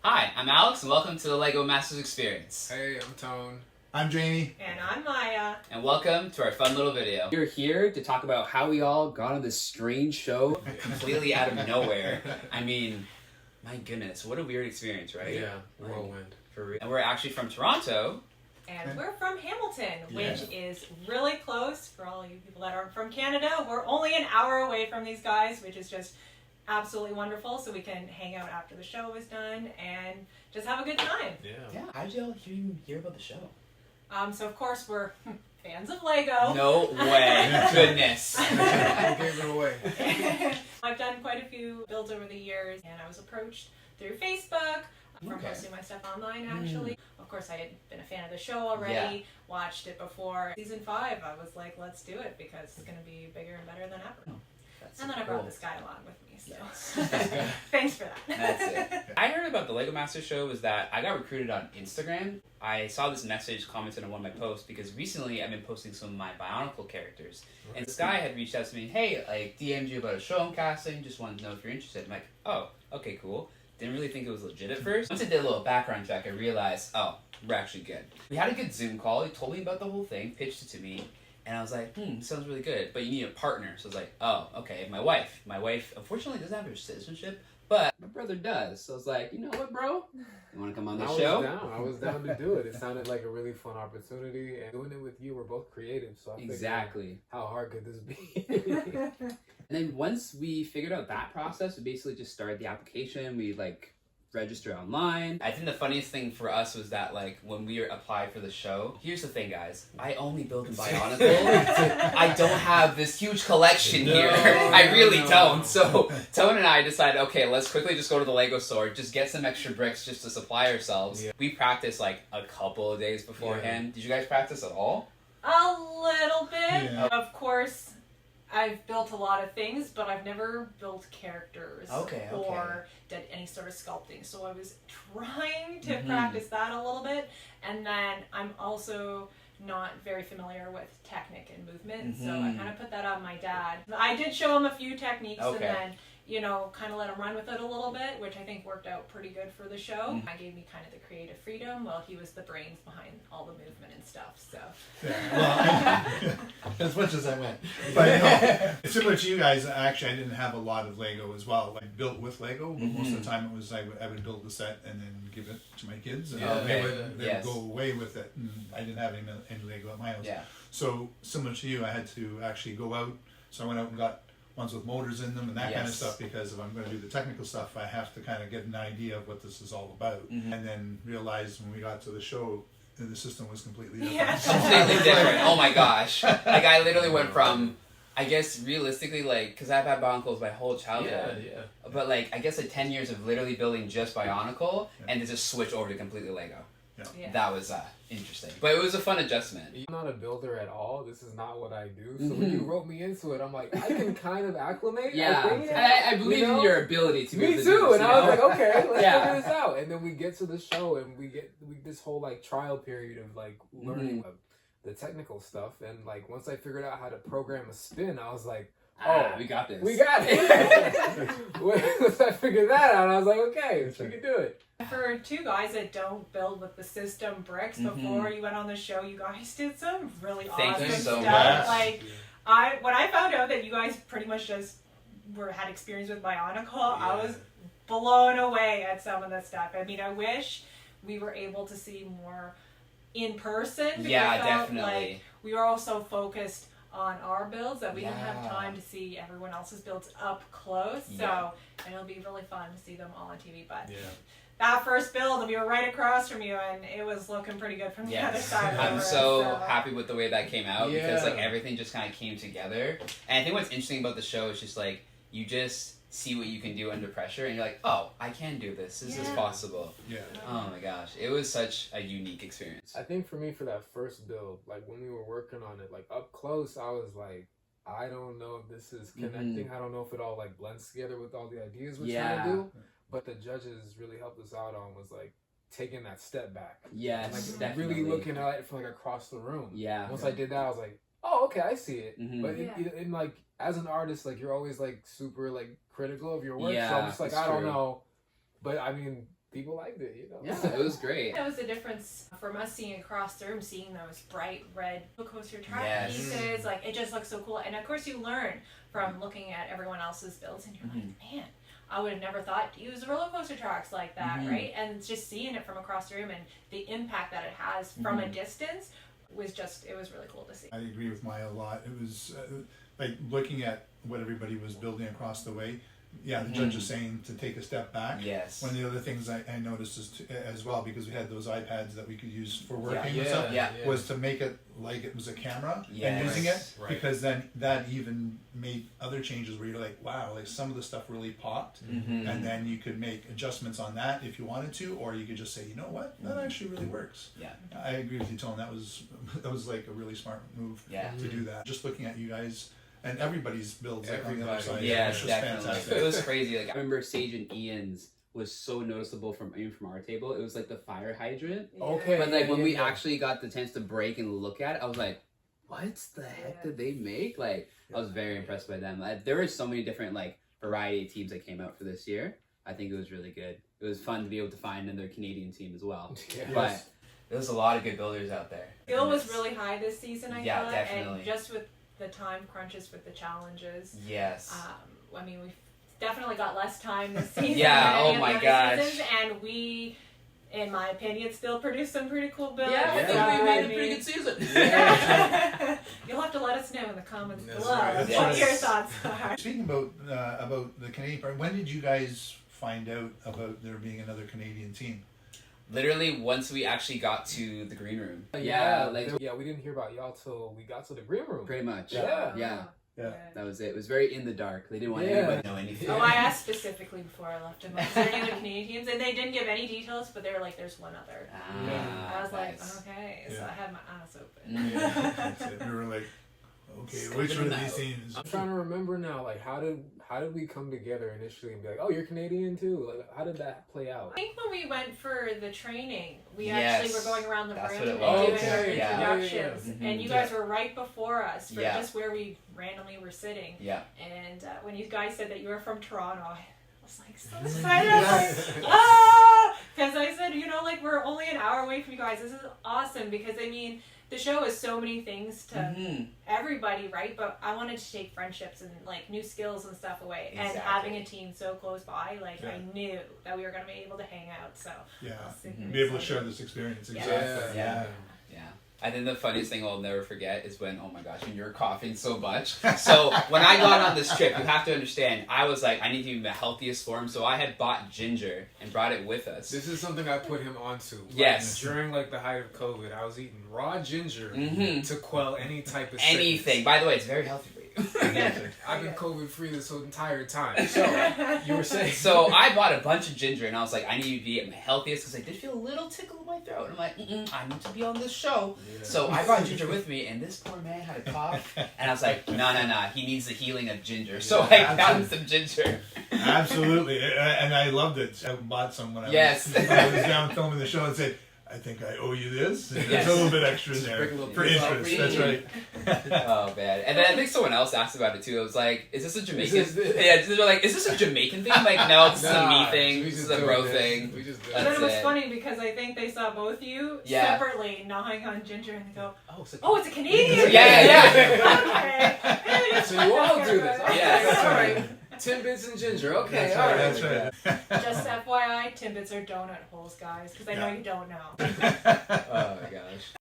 Hi, I'm Alex, and welcome to the LEGO Masters Experience. Hey, I'm Tone. I'm Jamie. And I'm Maia. And welcome to our fun little video. We're here to talk about how we all got on this strange show completely out of nowhere. I mean, my goodness, what a weird experience, right? Yeah, whirlwind. For real. And we're actually from Toronto. And we're from Hamilton, which Yeah. is really close for all you people that aren't from Canada. We're only an hour away from these guys, which is just absolutely wonderful. So we can hang out after the show is done and just have a good time. Yeah, how did y'all hear about the show? So of course we're fans of Lego. No way. Goodness. I gave it away. I've done quite a few builds over the years, and I was approached through Facebook from posting my stuff online, actually. Of course, I had been a fan of the show already, watched it before. Season 5, I was like, let's do it, because it's going to be bigger and better than ever. That's And then I cool. brought this guy along with me, so Yes. thanks for that. That's it. I heard about the LEGO Master Show was that I got recruited on Instagram. I saw this message commented on one of my posts because recently I've been posting some of my Bionicle characters. And this guy had reached out to me, hey, like DM'd you about a show I'm casting, just wanted to know if you're interested. I'm like, oh, okay, cool. Didn't really think it was legit at first. Once I did a little background check, I realized, oh, we're actually good. We had a good Zoom call. He told me about the whole thing, pitched it to me. And I was like, sounds really good, but you need a partner. So I was like, oh, okay, my wife. My wife, unfortunately, doesn't have her citizenship, but my brother does. So I was like, you know what, bro? You want to come on the show? I was down to do it. It sounded like a really fun opportunity. And doing it with you, we're both creative. So I Exactly. how hard could this be? And then once we figured out that process, we basically just started the application. We register online. I think the funniest thing for us was that when we applied for the show, here's the thing, guys. I only build in Bionicle. I don't have this huge collection here. I really don't. So Tone and I decided, okay, let's quickly just go to the Lego store, just get some extra bricks just to supply ourselves. Yeah. We practiced a couple of days beforehand. Yeah. Did you guys practice at all? A little bit. Yeah. Of course, I've built a lot of things, but I've never built characters or did any sort of sculpting. So I was trying to practice that a little bit. And then I'm also not very familiar with technique and movement. So I kind of put that on my dad. I did show him a few techniques and then, kind of let him run with it a little bit, which I think worked out pretty good for the show. I gave me kind of the creative freedom while he was the brains behind all the movement and stuff. So As much as I went. But no, similar to you guys, actually I didn't have a lot of Lego as well. I built with Lego, but most of the time it was I would build the set and then give it to my kids. And they would go away with it. And I didn't have any Lego at my house. Yeah. So similar to you, I had to actually go out. So I went out and got ones with motors in them and that kind of stuff, because if I'm going to do the technical stuff, I have to kind of get an idea of what this is all about. And then realize when we got to the show, the system was completely different. Yeah. Completely different. Oh my gosh. I literally went from, I guess realistically, because I've had Bionicles my whole childhood. Yeah. But I guess 10 years of literally building just Bionicle and to just switch over to completely Lego. Yeah. That was interesting. But it was a fun adjustment. I'm not a builder at all. This is not what I do. So when you wrote me into it, I'm like, I can kind of acclimate. I believe in your ability to be able Me to too. do this, And I was like, okay, let's figure this out. And then we get to the show and we this whole trial period of learning the technical stuff. And once I figured out how to program a spin, I was like, we got this. We got it. Once I figured that out, I was like, okay, we can do it. For two guys that don't build with the system bricks, before you went on the show, you guys did some really awesome you so stuff. much. When I found out that you guys pretty much just had experience with Bionicle, I was blown away at some of the stuff. I mean, I wish we were able to see more in person. Because I felt definitely. We were all so focused on our builds that we didn't have time to see everyone else's builds up close. So it'll be really fun to see them all on TV. But that first build, we were right across from you, and it was looking pretty good from the other side. I'm so happy with the way that came out because everything just kind of came together. And I think what's interesting about the show is just you just see what you can do under pressure, and you're like, oh, I can do this. This is possible. Yeah. Oh my gosh, it was such a unique experience. I think for me, for that first build, when we were working on it, up close, I was like, I don't know if this is connecting. I don't know if it all blends together with all the ideas we're trying to do. But the judges really helped us out on was taking that step back. Yes, definitely. Really looking at it from across the room. Yeah. Once I did that, I was like, oh, okay, I see it. But in as an artist, you're always super critical of your work. So I'm just I don't know. But I mean, people liked it, you know. Yeah, it was great. That was the difference from us seeing across the room, seeing those bright red roller coaster track pieces. Like, it just looks so cool. And of course, you learn from looking at everyone else's builds, and you're like, man, I would have never thought to use roller coaster tracks like that, right? And just seeing it from across the room and the impact that it has from a distance was just, it was really cool to see. I agree with Maia a lot. It was like looking at what everybody was building across the way. Yeah, the judge is saying to take a step back. Yes. One of the other things I noticed is as well, because we had those iPads that we could use for working and stuff, was to make it like it was a camera and using it, because then that even made other changes where you're like, wow, like some of the stuff really popped, and then you could make adjustments on that if you wanted to, or you could just say, you know what, that actually really works. Yeah, I agree with you, Tone. That was like a really smart move to do that. Just looking at you guys. And everybody's builds like on the other side. Yeah, it's just fantastic. It was crazy. Like, I remember Sage and Ian's was so noticeable from our table. It was like the fire hydrant. Okay. But like when we actually got the chance to break and look at it, I was like, what the heck did they make? Like, I was very impressed by them. There were so many different like variety of teams that came out for this year. I think it was really good. It was fun to be able to find another Canadian team as well. But there was a lot of good builders out there. Skill was really high this season, I thought. Definitely. And just with the time crunches with the challenges. Yes. I mean, we've definitely got less time this season. Yeah, oh my gosh. Seasons, and we, in my opinion, still produced some pretty cool builds. Yeah, I think we made a pretty good season. You'll have to let us know in the comments below what your thoughts are. Speaking about the Canadian part, when did you guys find out about there being another Canadian team? Literally, once we actually got to the green room. We didn't hear about y'all till we got to the green room. Pretty much. Yeah. That was it. It was very in the dark. They didn't want anybody to know anything. Oh, I asked specifically before I left them, like, is there any other Canadians? And they didn't give any details, but they were like, there's one other. I was like, okay. So I had my eyes open. That's it. We were like, okay, which one of these teams? I'm trying to remember now, like, how did we come together initially and be like, oh, you're Canadian too? Like, how did that play out? I think when we went for the training, we actually were going around the room and doing our introductions. And you guys were right before us for just where we randomly were sitting. Yeah. And when you guys said that you were from Toronto, I was like so excited. I was like, ah! Because I said, you know, like, we're only an hour away from you guys. This is awesome because, I mean, the show is so many things to everybody, right? But I wanted to take friendships and like new skills and stuff away. And having a team so close by, like I knew that we were going to be able to hang out. So be able to share this experience. Exactly. Yeah. I think the funniest thing I'll never forget is when, oh my gosh, when you were coughing so much. So when I got on this trip, you have to understand, I was like, I need to be in the healthiest form. So I had bought ginger and brought it with us. This is something I put him onto. Yes. During like the height of COVID, I was eating raw ginger to quell any type of anything. sickness. By the way, it's very healthy for you. I've been COVID free this whole entire time. So you were saying. So I bought a bunch of ginger and I was like, I need to be at my healthiest because I did feel a little tickle in my throat. And I'm like, I need to be on this show. Yeah. So I brought ginger with me, and this poor man had a cough, and I was like, no, he needs the healing of ginger. So I found some ginger. Absolutely, and I loved it. I bought some when I was down filming the show and said, I think I owe you this. And there's a little bit extra in there. For interest, that's right. Oh, man. And then I think someone else asked about it, too. It was like, is this a Jamaican thing? Yeah, they're like, is this a Jamaican thing? I'm like, no, this is a me thing. This is a bro thing. But it was funny because I think they saw both you separately gnawing on ginger and they go, oh, it's a Canadian. Yeah. Okay. So you all do this. Yes. All right. Timbits and ginger. Okay, all right. That's right. Just FYI, Timbits are donut holes, guys, because I know you don't know.